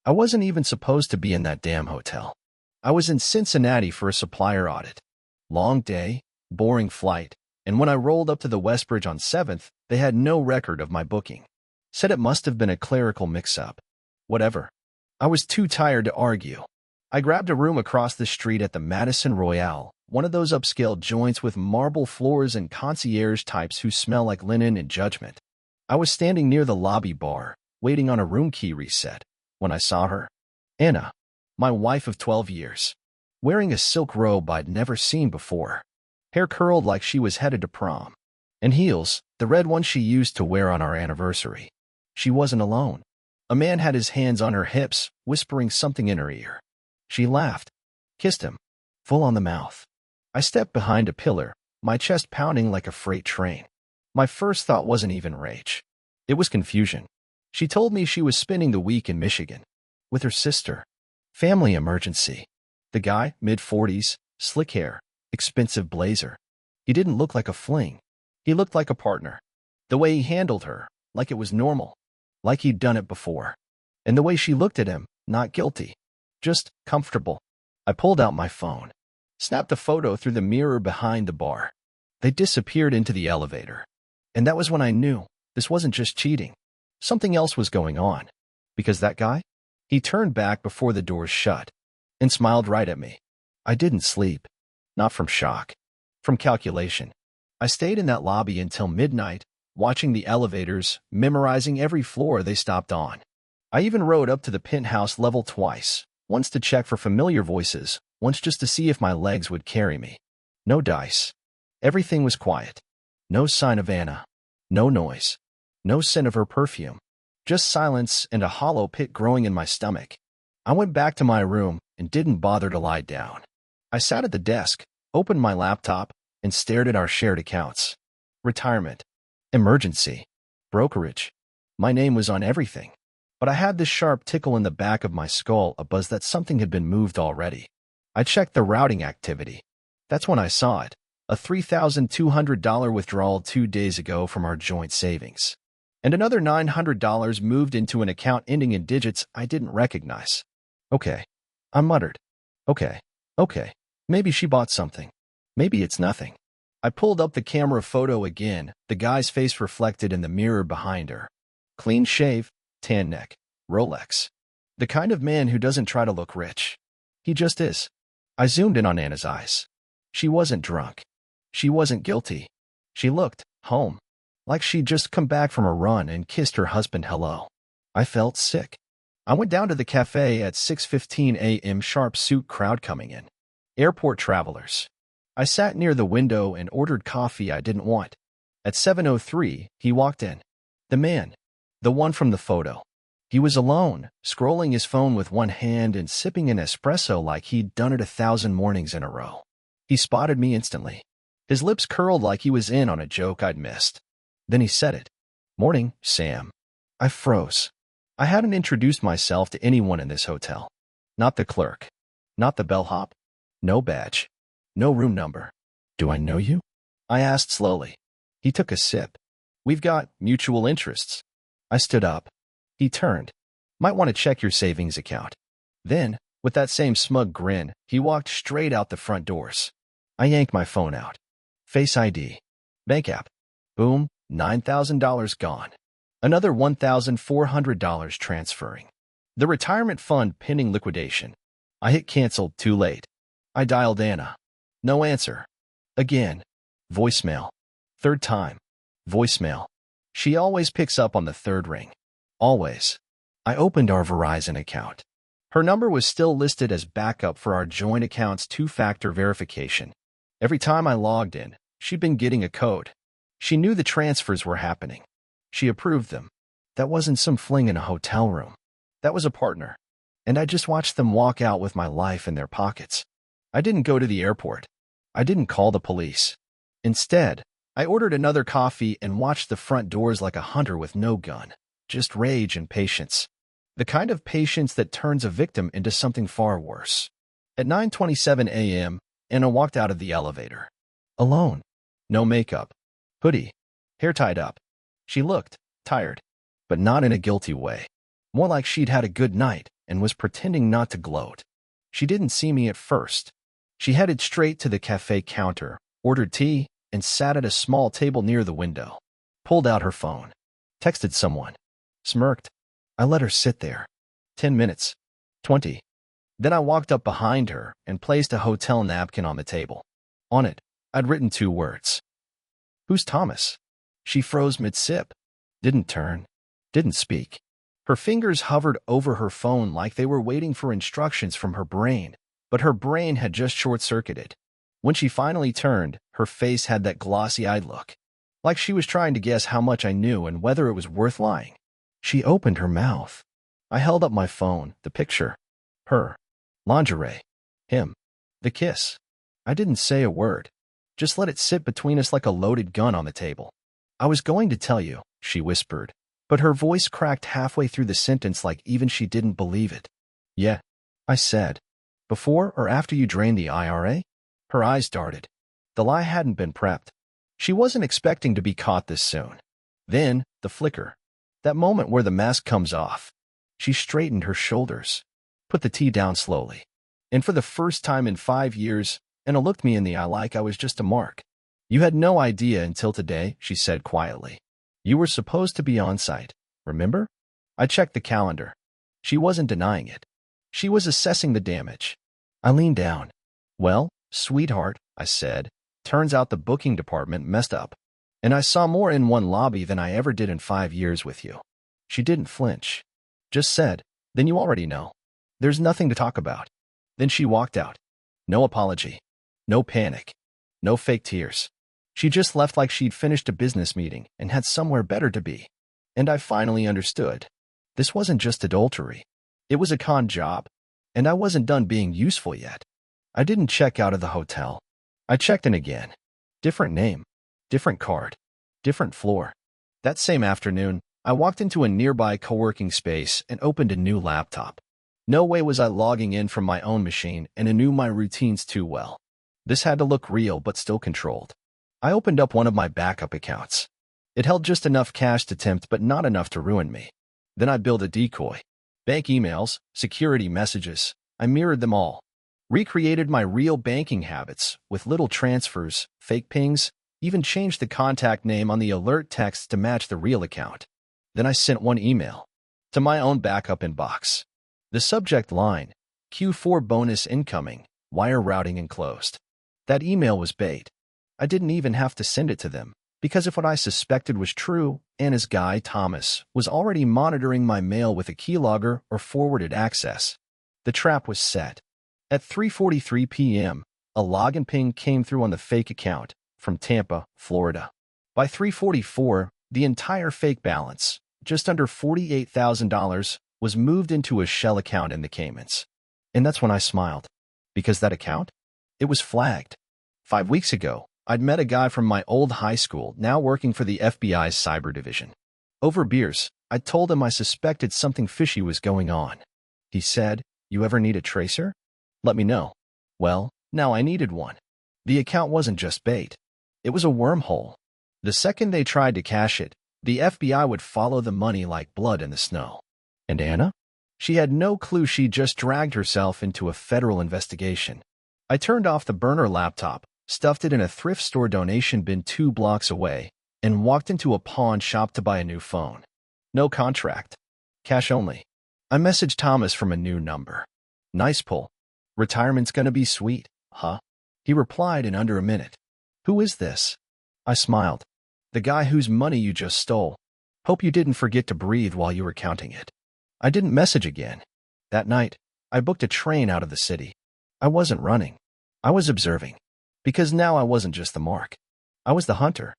I wasn't even supposed to be in that damn hotel. I was in Cincinnati for a supplier audit. Long day, boring flight, and when I rolled up to the Westbridge on 7th, they had no record of my booking. Said it must have been a clerical mix-up. Whatever. I was too tired to argue. I grabbed a room across the street at the Madison Royale, one of those upscale joints with marble floors and concierge types who smell like linen and judgment. I was standing near the lobby bar, waiting on a room key reset, when I saw her. Anna, my wife of 12 years, wearing a silk robe I'd never seen before. Hair curled like she was headed to prom. And heels, the red ones she used to wear on our anniversary. She wasn't alone. A man had his hands on her hips, whispering something in her ear. She laughed, kissed him, full on the mouth. I stepped behind a pillar, my chest pounding like a freight train. My first thought wasn't even rage. It was confusion. She told me she was spending the week in Michigan with her sister. Family emergency. The guy, mid-40s, slick hair, expensive blazer. He didn't look like a fling. He looked like a partner. The way he handled her, like it was normal, like he'd done it before. And the way she looked at him, not guilty, just comfortable. I pulled out my phone, snapped a photo through the mirror behind the bar. They disappeared into the elevator. And that was when I knew this wasn't just cheating. Something else was going on. Because that guy? He turned back before the doors shut and smiled right at me. I didn't sleep. Not from shock. From calculation. I stayed in that lobby until midnight, watching the elevators, memorizing every floor they stopped on. I even rode up to the penthouse level twice, once to check for familiar voices, once just to see if my legs would carry me. No dice. Everything was quiet. No sign of Anna. No noise. No scent of her perfume. Just silence and a hollow pit growing in my stomach. I went back to my room and didn't bother to lie down. I sat at the desk, opened my laptop, and stared at our shared accounts. Retirement. Emergency. Brokerage. My name was on everything. But I had this sharp tickle in the back of my skull, a buzz that something had been moved already. I checked the routing activity. That's when I saw it. A $3,200 withdrawal 2 days ago from our joint savings. And another $900 moved into an account ending in digits I didn't recognize. Okay. I muttered. Okay. Maybe she bought something. Maybe it's nothing. I pulled up the camera photo again, the guy's face reflected in the mirror behind her. Clean shave, tan neck, Rolex. The kind of man who doesn't try to look rich. He just is. I zoomed in on Anna's eyes. She wasn't drunk. She wasn't guilty. She looked home, like she'd just come back from a run and kissed her husband hello. I felt sick. I went down to the cafe at 6:15 a.m. sharp, suit crowd coming in. Airport travelers. I sat near the window and ordered coffee I didn't want. At 7:03, he walked in. The man. The one from the photo. He was alone, scrolling his phone with one hand and sipping an espresso like he'd done it 1,000 mornings in a row. He spotted me instantly. His lips curled like he was in on a joke I'd missed. Then he said it. "Morning, Sam." I froze. I hadn't introduced myself to anyone in this hotel. Not the clerk. Not the bellhop. No badge. No room number. "Do I know you?" I asked slowly. He took a sip. "We've got mutual interests." I stood up. He turned. "Might want to check your savings account." Then, with that same smug grin, he walked straight out the front doors. I yanked my phone out. Face ID. Bank app. Boom, $9,000 gone. Another $1,400 transferring. The retirement fund pending liquidation. I hit cancel too late. I dialed Anna. No answer. Again. Voicemail. Third time. Voicemail. She always picks up on the third ring. Always. I opened our Verizon account. Her number was still listed as backup for our joint account's two-factor verification. Every time I logged in, she'd been getting a code. She knew the transfers were happening. She approved them. That wasn't some fling in a hotel room. That was a partner. And I just watched them walk out with my life in their pockets. I didn't go to the airport. I didn't call the police. Instead, I ordered another coffee and watched the front doors like a hunter with no gun. Just rage and patience. The kind of patience that turns a victim into something far worse. At 9:27 a.m., Anna walked out of the elevator. Alone. No makeup. Hoodie. Hair tied up. She looked tired, but not in a guilty way. More like she'd had a good night and was pretending not to gloat. She didn't see me at first. She headed straight to the cafe counter, ordered tea, and sat at a small table near the window. Pulled out her phone. Texted someone. Smirked. I let her sit there. 10 minutes. 20. Then I walked up behind her and placed a hotel napkin on the table. On it, I'd written 2 words. Who's Thomas? She froze mid-sip. Didn't turn. Didn't speak. Her fingers hovered over her phone like they were waiting for instructions from her brain, but her brain had just short-circuited. When she finally turned, her face had that glossy-eyed look, like she was trying to guess how much I knew and whether it was worth lying. She opened her mouth. I held up my phone, the picture. Her. Lingerie. Him. The kiss. I didn't say a word. Just let it sit between us like a loaded gun on the table. I was going to tell you, she whispered, but her voice cracked halfway through the sentence like even she didn't believe it. Yeah, I said. Before or after you drained the IRA? Her eyes darted. The lie hadn't been prepped. She wasn't expecting to be caught this soon. Then, the flicker. That moment where the mask comes off. She straightened her shoulders, put the tea down slowly, and for the first time in 5 years, Anna looked me in the eye like I was just a mark. You had no idea until today, she said quietly. You were supposed to be on site, remember? I checked the calendar. She wasn't denying it. She was assessing the damage. I leaned down. Well, sweetheart, I said, turns out the booking department messed up, and I saw more in one lobby than I ever did in 5 years with you. She didn't flinch. Just said, then you already know. There's nothing to talk about. Then she walked out. No apology. No panic. No fake tears. She just left like she'd finished a business meeting and had somewhere better to be. And I finally understood. This wasn't just adultery. It was a con job. And I wasn't done being useful yet. I didn't check out of the hotel. I checked in again. Different name. Different card. Different floor. That same afternoon, I walked into a nearby co-working space and opened a new laptop. No way was I logging in from my own machine, and I knew my routines too well. This had to look real but still controlled. I opened up one of my backup accounts. It held just enough cash to tempt but not enough to ruin me. Then I built a decoy. Bank emails, security messages. I mirrored them all. Recreated my real banking habits with little transfers, fake pings, even changed the contact name on the alert text to match the real account. Then I sent one email to my own backup inbox. The subject line, Q4 bonus incoming, wire routing enclosed. That email was bait. I didn't even have to send it to them, because if what I suspected was true, Anna's guy, Thomas, was already monitoring my mail with a keylogger or forwarded access. The trap was set. At 3:43 p.m., a login ping came through on the fake account from Tampa, Florida. By 3:44, the entire fake balance, just under $48,000, was moved into a shell account in the Caymans. And that's when I smiled. Because that account? It was flagged. 5 weeks ago, I'd met a guy from my old high school, now working for the FBI's cyber division. Over beers, I told him I suspected something fishy was going on. He said, "You ever need a tracer? Let me know." Well, now I needed one. The account wasn't just bait. It was a wormhole. The second they tried to cash it, the FBI would follow the money like blood in the snow. And Anna? She had no clue she'd just dragged herself into a federal investigation. I turned off the burner laptop, stuffed it in a thrift store donation bin 2 blocks away, and walked into a pawn shop to buy a new phone. No contract. Cash only. I messaged Thomas from a new number. "Nice pull. Retirement's gonna be sweet, huh?" He replied in under a minute. "Who is this?" I smiled. "The guy whose money you just stole. Hope you didn't forget to breathe while you were counting it." I didn't message again. That night, I booked a train out of the city. I wasn't running. I was observing. Because now I wasn't just the mark. I was the hunter.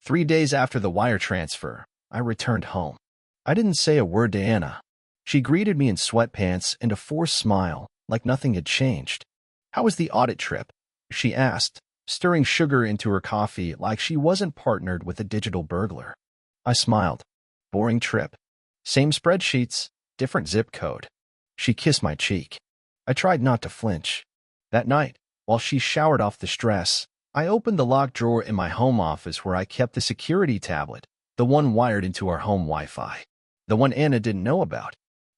3 days after the wire transfer, I returned home. I didn't say a word to Anna. She greeted me in sweatpants and a forced smile, like nothing had changed. "How was the audit trip?" she asked, stirring sugar into her coffee like she wasn't partnered with a digital burglar. I smiled. "Boring trip. Same spreadsheets, different zip code." She kissed my cheek. I tried not to flinch. That night, while she showered off the stress, I opened the locked drawer in my home office where I kept the security tablet, the one wired into our home Wi-Fi, the one Anna didn't know about.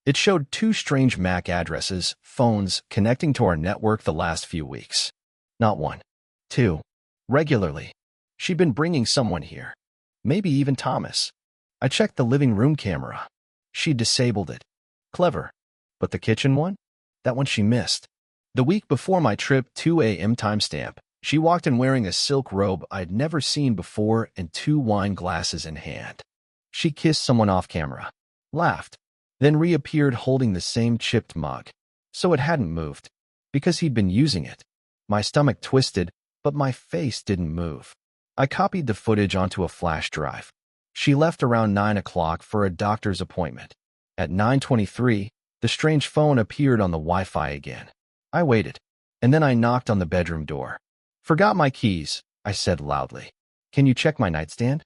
It showed two strange MAC addresses, phones, connecting to our network the last few weeks. Not one. Two. Regularly. She'd been bringing someone here. Maybe even Thomas. I checked the living room camera. She disabled it. Clever. But the kitchen one? That one she missed. The week before my trip, 2 a.m. timestamp, she walked in wearing a silk robe I'd never seen before and 2 wine glasses in hand. She kissed someone off camera, laughed, then reappeared holding the same chipped mug. So it hadn't moved, because he'd been using it. My stomach twisted, but my face didn't move. I copied the footage onto a flash drive. She left around 9 o'clock for a doctor's appointment. At 9:23, the strange phone appeared on the Wi-Fi again. I waited, and then I knocked on the bedroom door. "Forgot my keys," I said loudly. "Can you check my nightstand?"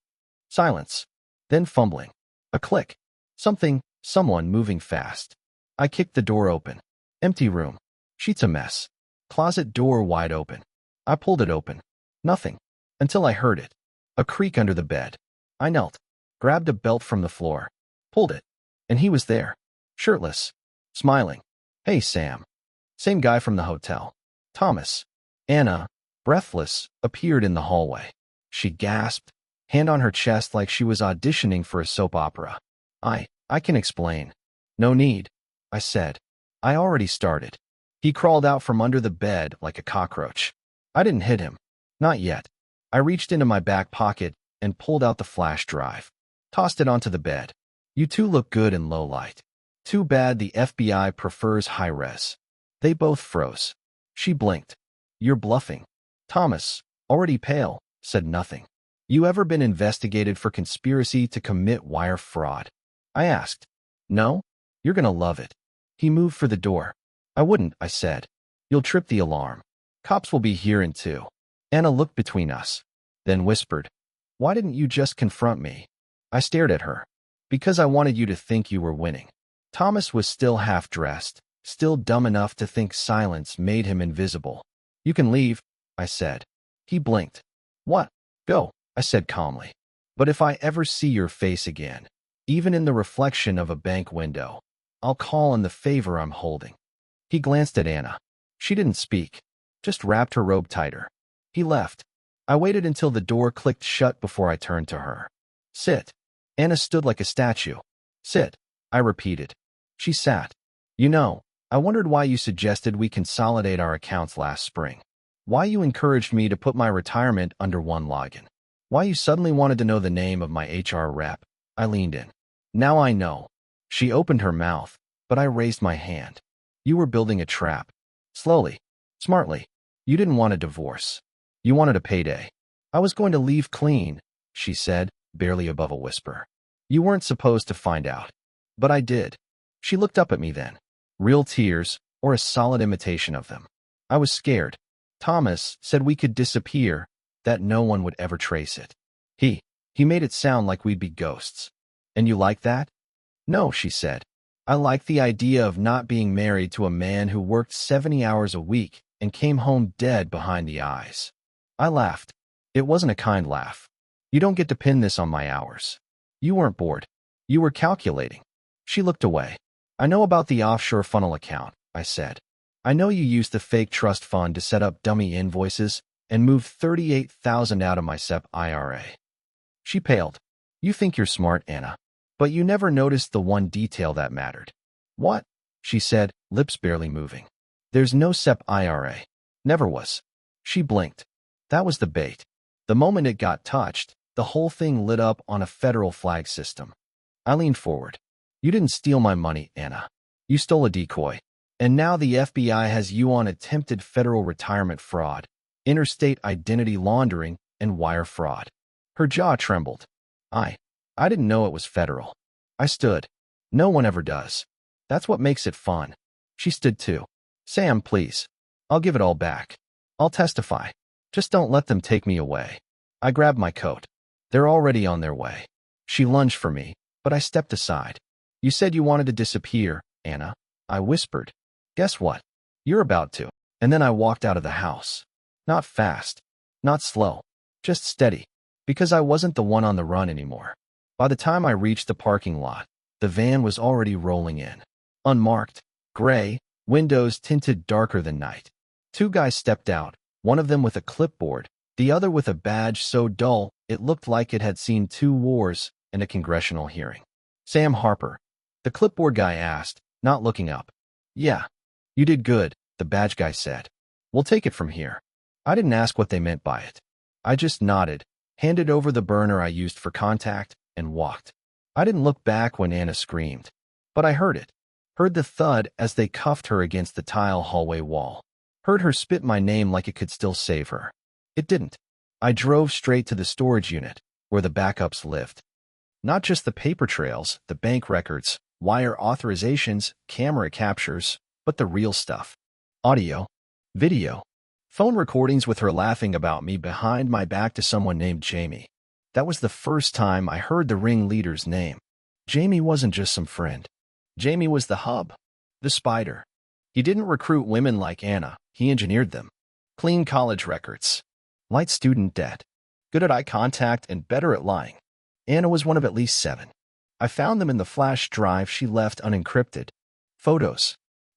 Silence. Then fumbling. A click. Someone moving fast. I kicked the door open. Empty room. Sheets a mess. Closet door wide open. I pulled it open. Nothing. Until I heard it. A creak under the bed. I knelt. Grabbed a belt from the floor. Pulled it. And he was there. Shirtless. Smiling. "Hey, Sam." Same guy from the hotel. Thomas. Anna, breathless, appeared in the hallway. She gasped, hand on her chest like she was auditioning for a soap opera. I can explain." "No need," I said. "I already started." He crawled out from under the bed like a cockroach. I didn't hit him. Not yet. I reached into my back pocket and pulled out the flash drive. Tossed it onto the bed. "You two look good in low light. Too bad the FBI prefers high res." They both froze. She blinked. "You're bluffing." Thomas, already pale, said nothing. "You ever been investigated for conspiracy to commit wire fraud?" I asked. "No? You're gonna love it." He moved for the door. "I wouldn't," I said. "You'll trip the alarm. Cops will be here in 2. Anna looked between us, then whispered, "Why didn't you just confront me?" I stared at her. "Because I wanted you to think you were winning." Thomas was still half-dressed, still dumb enough to think silence made him invisible. "You can leave," I said. He blinked. "What?" "Go," I said calmly. "But if I ever see your face again, even in the reflection of a bank window, I'll call on the favor I'm holding." He glanced at Anna. She didn't speak, just wrapped her robe tighter. He left. I waited until the door clicked shut before I turned to her. "Sit." Anna stood like a statue. "Sit," I repeated. She sat. "You know, I wondered why you suggested we consolidate our accounts last spring. Why you encouraged me to put my retirement under one login. Why you suddenly wanted to know the name of my HR rep." I leaned in. "Now I know." She opened her mouth, but I raised my hand. "You were building a trap. Slowly. Smartly. You didn't want a divorce. You wanted a payday." "I was going to leave clean," she said, barely above a whisper. "You weren't supposed to find out. But I did." She looked up at me then. Real tears, or a solid imitation of them. I was scared. "Thomas said we could disappear, that no one would ever trace it. He made it sound like we'd be ghosts." "And you like that?" "No," she said. "I like the idea of not being married to a man who worked 70 hours a week and came home dead behind the eyes." I laughed. It wasn't a kind laugh. "You don't get to pin this on my hours. You weren't bored. You were calculating." She looked away. "I know about the offshore funnel account," I said. "I know you used the fake trust fund to set up dummy invoices and move $38,000 out of my SEP IRA. She paled. "You think you're smart, Anna. But you never noticed the one detail that mattered." "What?" she said, lips barely moving. "There's no SEP IRA. Never was." She blinked. That was the bait. The moment it got touched, the whole thing lit up on a federal flag system. I leaned forward. "You didn't steal my money, Anna. You stole a decoy. And now the FBI has you on attempted federal retirement fraud, interstate identity laundering, and wire fraud." Her jaw trembled. I didn't know it was federal." I stood. "No one ever does. That's what makes it fun." She stood too. "Sam, please. I'll give it all back. I'll testify. Just don't let them take me away." I grabbed my coat. "They're already on their way." She lunged for me, but I stepped aside. "You said you wanted to disappear, Anna," I whispered. "Guess what? You're about to." And then I walked out of the house. Not fast. Not slow. Just steady. Because I wasn't the one on the run anymore. By the time I reached the parking lot, the van was already rolling in. Unmarked, gray, windows tinted darker than night. Two guys stepped out, one of them with a clipboard, the other with a badge so dull it looked like it had seen two wars and a congressional hearing. Sam Harper, the clipboard guy asked, not looking up. Yeah, you did good, the badge guy said. We'll take it from here. I didn't ask what they meant by it. I just nodded, handed over the burner I used for contact, and walked. I didn't look back when Anna screamed, but I heard it. Heard the thud as they cuffed her against the tile hallway wall. Heard her spit my name like it could still save her. It didn't. I drove straight to the storage unit, where the backups lived. Not just the paper trails, the bank records, wire authorizations, camera captures, but the real stuff. Audio, video, phone recordings with her laughing about me behind my back to someone named Jamie. That was the first time I heard the ringleader's name. Jamie wasn't just some friend. Jamie was the hub, the spider. He didn't recruit women like Anna, he engineered them. Clean college records. Light student debt. Good at eye contact and better at lying. Anna was one of at least 7. I found them in the flash drive she left unencrypted. Photos.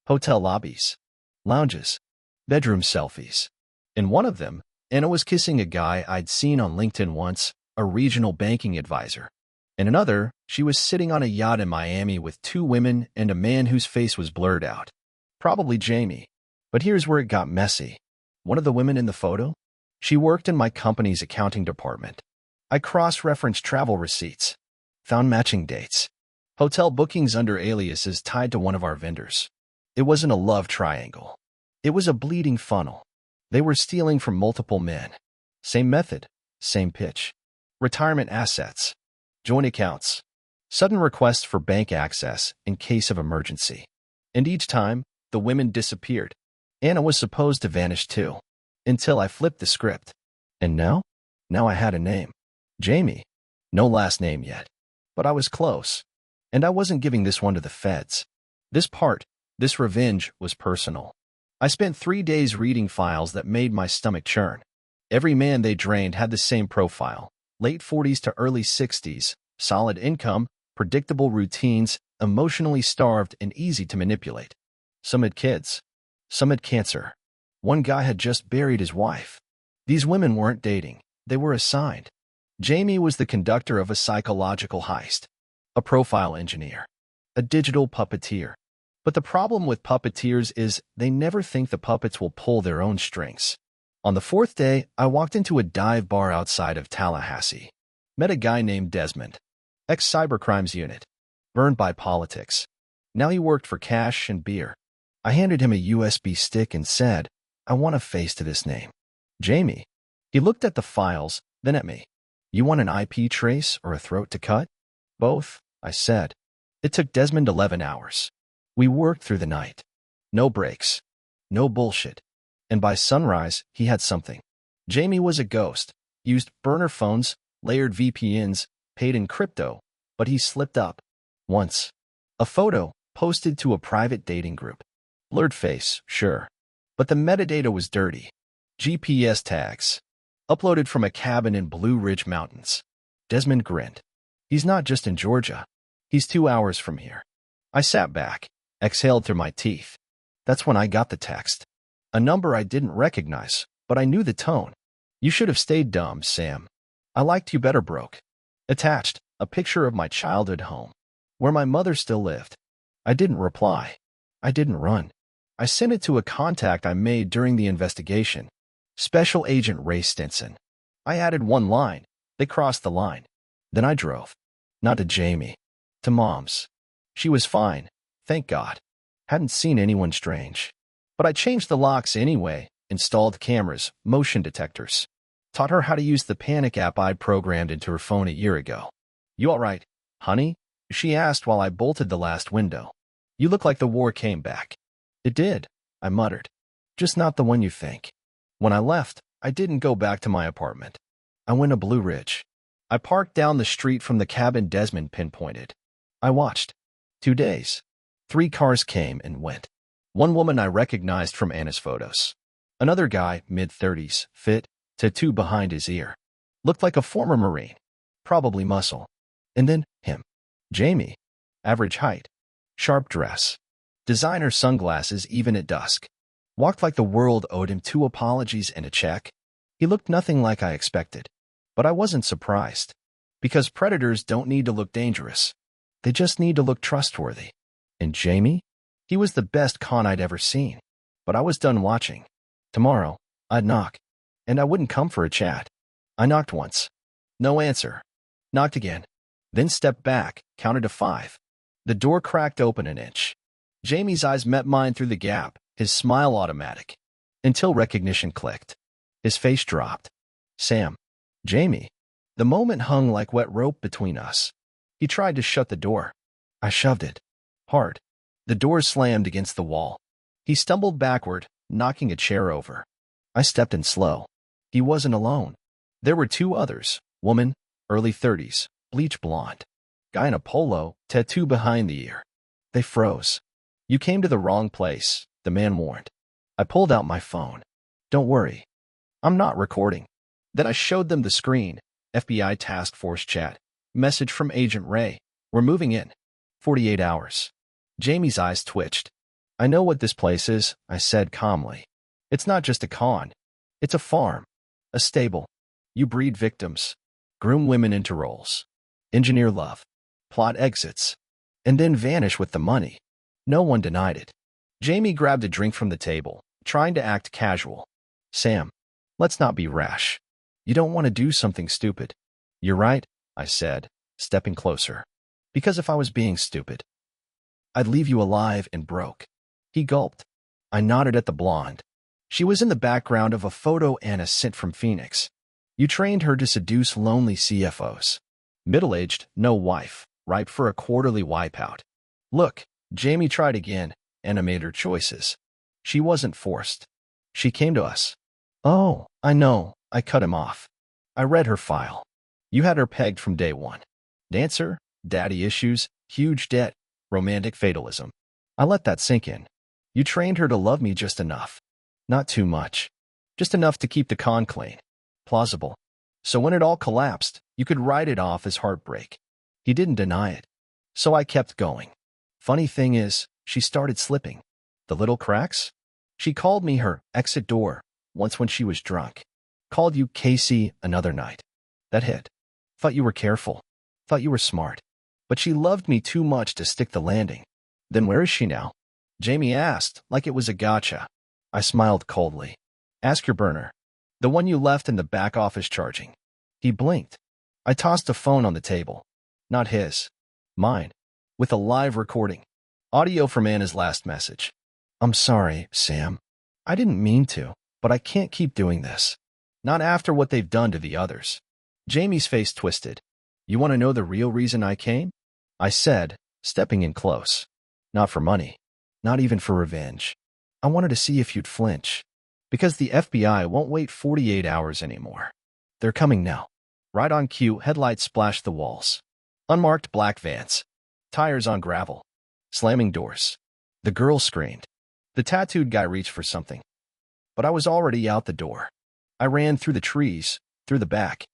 Hotel lobbies. Lounges. Bedroom selfies. In one of them, Anna was kissing a guy I'd seen on LinkedIn once, a regional banking advisor. In another, she was sitting on a yacht in Miami with 2 women and a man whose face was blurred out. Probably Jamie. But here's where it got messy. One of the women in the photo? She worked in my company's accounting department. I cross-referenced travel receipts, found matching dates, hotel bookings under aliases tied to one of our vendors. It wasn't a love triangle. It was a bleeding funnel. They were stealing from multiple men. Same method, same pitch. Retirement assets, joint accounts, sudden requests for bank access in case of emergency. And each time, the women disappeared. Anna was supposed to vanish too, until I flipped the script. And now? Now I had a name. Jamie. No last name yet. But I was close. And I wasn't giving this one to the feds. This revenge was personal. I spent 3 days reading files that made my stomach churn. Every man they drained had the same profile. Late 40s to early 60s, solid income, predictable routines, emotionally starved and easy to manipulate. Some had kids. Some had cancer. One guy had just buried his wife. These women weren't dating. They were assigned. Jamie was the conductor of a psychological heist, a profile engineer, a digital puppeteer. But the problem with puppeteers is they never think the puppets will pull their own strings. On the 4th day, I walked into a dive bar outside of Tallahassee. Met a guy named Desmond, ex-cybercrimes unit, burned by politics. Now he worked for cash and beer. I handed him a USB stick and said, I want a face to this name. Jamie. He looked at the files, then at me. You want an IP trace or a throat to cut? Both, I said. It took Desmond 11 hours. We worked through the night. No breaks. No bullshit. And by sunrise, he had something. Jamie was a ghost, used burner phones, layered VPNs, paid in crypto, but he slipped up. Once. A photo, posted to a private dating group. Blurred face, sure. But the metadata was dirty. GPS tags. Uploaded from a cabin in Blue Ridge Mountains. Desmond grinned. He's not just in Georgia. He's 2 hours from here. I sat back, exhaled through my teeth. That's when I got the text. A number I didn't recognize, but I knew the tone. You should have stayed dumb, Sam. I liked you better broke. Attached, a picture of my childhood home, where my mother still lived. I didn't reply. I didn't run. I sent it to a contact I made during the investigation. Special Agent Ray Stinson. I added one line. They crossed the line. Then I drove. Not to Jamie. To Mom's. She was fine, thank God. Hadn't seen anyone strange. But I changed the locks anyway, installed cameras, motion detectors. Taught her how to use the panic app I'd programmed into her phone a year ago. You all right, honey? She asked while I bolted the last window. You look like the war came back. It did, I muttered. Just not the one you think. When I left, I didn't go back to my apartment. I went to Blue Ridge. I parked down the street from the cabin Desmond pinpointed. I watched. 2 days. 3 cars came and went. One woman I recognized from Anna's photos. Another guy, mid-30s, fit, tattoo behind his ear. Looked like a former Marine. Probably muscle. And then, him. Jamie. Average height. Sharp dress. Designer sunglasses even at dusk. Walked like the world owed him 2 apologies and a check. He looked nothing like I expected. But I wasn't surprised. Because predators don't need to look dangerous. They just need to look trustworthy. And Jamie? He was the best con I'd ever seen. But I was done watching. Tomorrow, I'd knock. And I wouldn't come for a chat. I knocked once. No answer. Knocked again. Then stepped back, counted to 5. The door cracked open an inch. Jamie's eyes met mine through the gap, his smile automatic. Until recognition clicked. His face dropped. Sam. Jamie. The moment hung like wet rope between us. He tried to shut the door. I shoved it. Hard. The door slammed against the wall. He stumbled backward, knocking a chair over. I stepped in slow. He wasn't alone. There were 2 others, woman, early 30s, bleach blonde. Guy in a polo, tattoo behind the ear. They froze. You came to the wrong place, the man warned. I pulled out my phone. Don't worry. I'm not recording. Then I showed them the screen. FBI task force chat. Message from Agent Ray. We're moving in. 48 hours. Jamie's eyes twitched. I know what this place is, I said calmly. It's not just a con. It's a farm. A stable. You breed victims. Groom women into roles. Engineer love. Plot exits. And then vanish with the money. No one denied it. Jamie grabbed a drink from the table, trying to act casual. Sam, let's not be rash. You don't want to do something stupid. You're right, I said, stepping closer. Because if I was being stupid, I'd leave you alive and broke. He gulped. I nodded at the blonde. She was in the background of a photo Anna sent from Phoenix. You trained her to seduce lonely CFOs. Middle-aged, no wife, ripe for a quarterly wipeout. Look, Jamie tried again, Anna made her choices. She wasn't forced. She came to us. Oh, I know, I cut him off. I read her file. You had her pegged from day one. Dancer, daddy issues, huge debt, romantic fatalism. I let that sink in. You trained her to love me just enough. Not too much. Just enough to keep the con clean. Plausible. So when it all collapsed, you could write it off as heartbreak. He didn't deny it. So I kept going. Funny thing is, she started slipping. The little cracks? She called me her exit door once when she was drunk. Called you Casey another night. That hit. Thought you were careful. Thought you were smart. But she loved me too much to stick the landing. Then where is she now? Jamie asked, like it was a gotcha. I smiled coldly. Ask your burner. The one you left in the back office charging. He blinked. I tossed a phone on the table. Not his. Mine. With a live recording. Audio from Anna's last message. I'm sorry, Sam. I didn't mean to, but I can't keep doing this. Not after what they've done to the others. Jamie's face twisted. You want to know the real reason I came? I said, stepping in close. Not for money. Not even for revenge. I wanted to see if you'd flinch. Because the FBI won't wait 48 hours anymore. They're coming now. Right on cue, headlights splashed the walls. Unmarked black vans. Tires on gravel. Slamming doors. The girl screamed. The tattooed guy reached for something. But I was already out the door. I ran through the trees, through the back.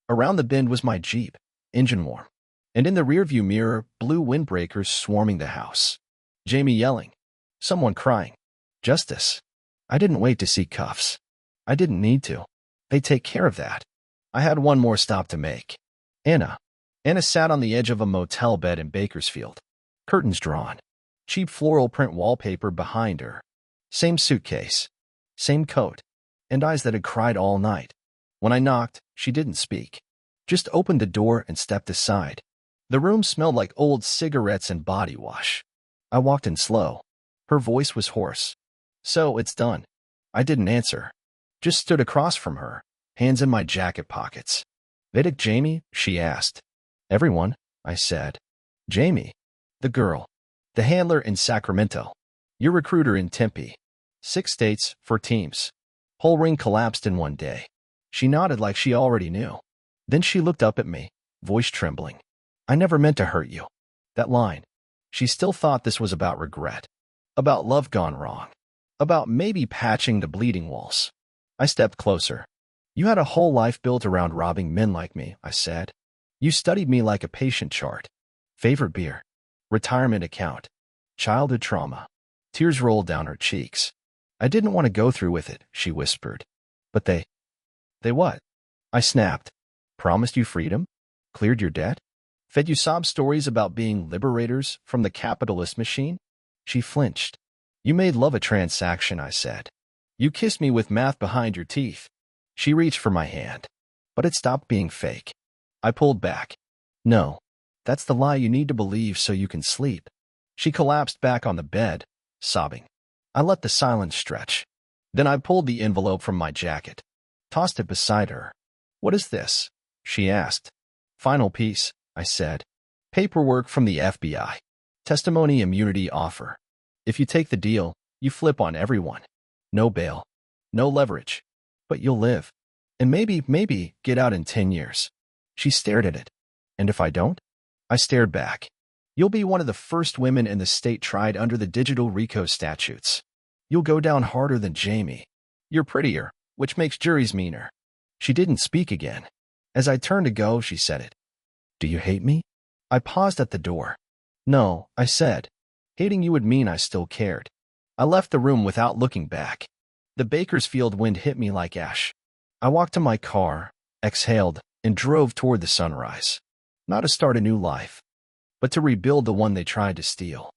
Around the bend was my Jeep, engine warm. And in the rearview mirror, blue windbreakers swarming the house. Jamie yelling. Someone crying. Justice. I didn't wait to see cuffs. I didn't need to. They take care of that. I had one more stop to make. Anna. Anna sat on the edge of a motel bed in Bakersfield. Curtains drawn. Cheap floral print wallpaper behind her. Same suitcase. Same coat. And eyes that had cried all night. When I knocked, she didn't speak. Just opened the door and stepped aside. The room smelled like old cigarettes and body wash. I walked in slow. Her voice was hoarse. So, it's done. I didn't answer. Just stood across from her, hands in my jacket pockets. Vidic Jamie? She asked. Everyone, I said. Jamie. The girl. The handler in Sacramento. Your recruiter in Tempe. 6 states, 4 teams. Whole ring collapsed in one day. She nodded like she already knew. Then she looked up at me, voice trembling. I never meant to hurt you. That line. She still thought this was about regret. About love gone wrong. About maybe patching the bleeding walls. I stepped closer. You had a whole life built around robbing men like me, I said. You studied me like a patient chart. Favorite beer. Retirement account. Childhood trauma. Tears rolled down her cheeks. I didn't want to go through with it, she whispered. But they what? I snapped. Promised you freedom? Cleared your debt? Fed you sob stories about being liberators from the capitalist machine? She flinched. You made love a transaction, I said. You kissed me with math behind your teeth. She reached for my hand. But it stopped being fake. I pulled back. No. That's the lie you need to believe so you can sleep. She collapsed back on the bed, sobbing. I let the silence stretch. Then I pulled the envelope from my jacket, tossed it beside her. What is this? She asked. Final piece, I said. Paperwork from the FBI. Testimony immunity offer. If you take the deal, you flip on everyone. No bail. No leverage. But you'll live. And maybe get out in 10 years. She stared at it. And if I don't? I stared back. You'll be one of the first women in the state tried under the digital RICO statutes. You'll go down harder than Jamie. You're prettier, which makes juries meaner. She didn't speak again. As I turned to go, she said it. Do you hate me? I paused at the door. No, I said. Hating you would mean I still cared. I left the room without looking back. The Bakersfield wind hit me like ash. I walked to my car, exhaled, and drove toward the sunrise. Not to start a new life, but to rebuild the one they tried to steal.